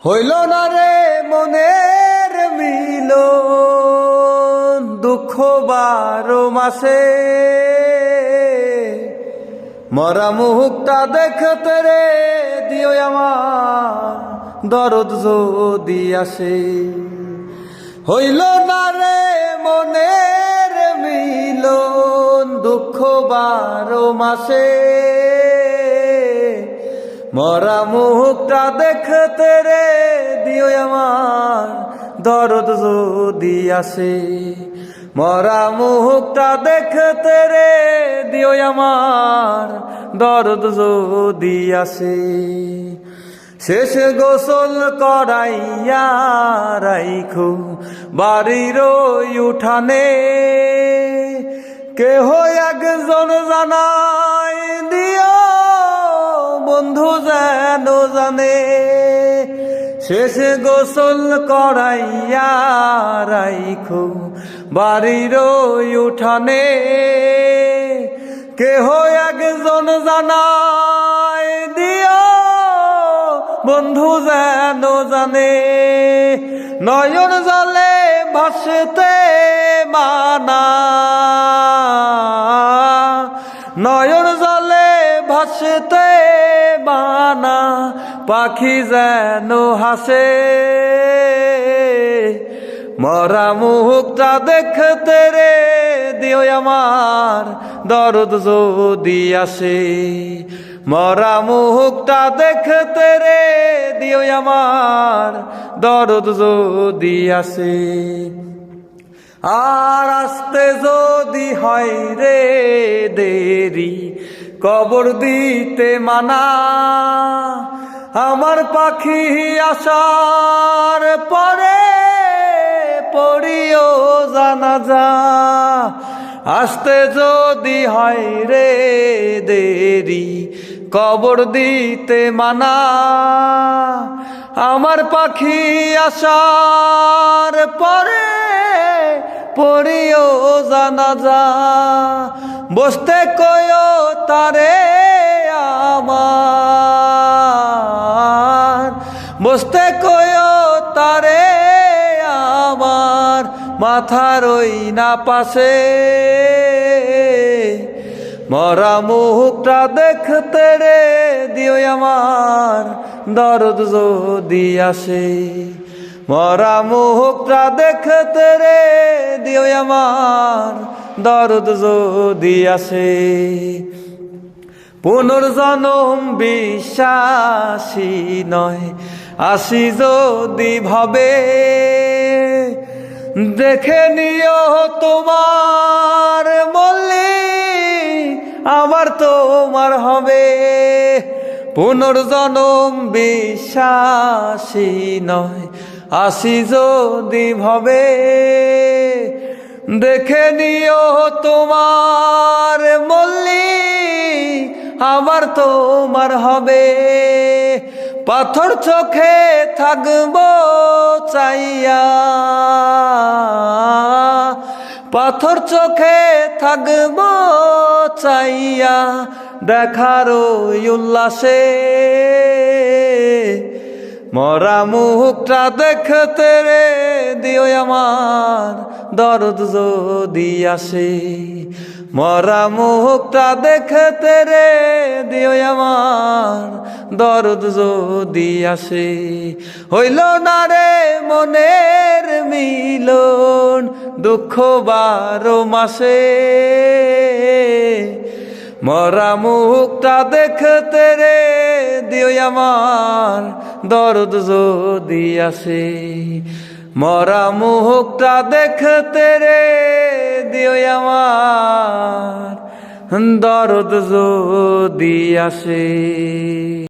হইল না রে মনের মিলন, দুঃখ 12 মাসে মরা মুখটা দেখতে রে দিও আমার দরদ যদি আসে। হইল না রে মনের মিলন, দুঃখ 12 মাসে মরা মুখটা দেখতে রে দিও আমার দরদ যদি আসে। মরা মুখটা দেখতে রে দিও আমার দরদ যদি আসে। শেষ গোসল করাইয়া রাইখো বাড়ির উঠানে, কেহ একজন জানাই দিও বন্ধু যেন জানে। শেষ গোসল করাইয়া রাইখো বাড়ির উঠানে, কেহ একজন জানাই দিও বন্ধু যেন জানে। নয়ন জলে ভাসতে মানা, নয়ন জলে ভাসতে বানা, পাখি যেন হাসে। মরা মুখটা দেখতে রে দিও আমার দরদ যদি আসে। মরা মুখটা দেখতে রে দিও আমার দরদ যদি আসে। আর আসতে যদি হয় রে দেরি, কবর দিতে মানা, আমার পাখি আসার পরে পড়িও জানাজা। আসতে যদি হয় রে দেরি, কবর দিতে মানা, আমার পাখি আসার পরে পড়িও জানাজা। বসতে কয়ো তারে আমার, বসতে কয়ো তারে আমার মাথার ওই না পাশে। মরা মুখটা দেখতে রে দিও আমার দরদ যদি আসে। মরা মুখটা দেখতে রে দিও আমার দরদ যদি আসে। পুনর্জন্ম বিশ্বাসী নয় আসি যদি ভাবে, দেখে নিও তোমার মল্লি আমার তোমার হবে। পুনর্জন্ম বিশ্বাসী নয় আসি যদি ভাবে, দেখে নিও তোমার মল্লি আমার তোমার হবে। পাথর চোখে থাকবো চাইয়া, পাথর চোখে থাকবো চাইয়া দেখার উল্লাসে। মরা মুখটা দেখতে রে দিও আমার দরদ যদি আসে। মরা মুখটা দেখতে রে দিও আমার দরদ যদি আসে। হইল না রে মনের মিলন, দুঃখ 12 মাসে মরা মুখটা দেখতে রে দিও আমার দরদ যদি আসে। মরা মুখটা দেখতে রে দিও আমার দরদ যদি আসে।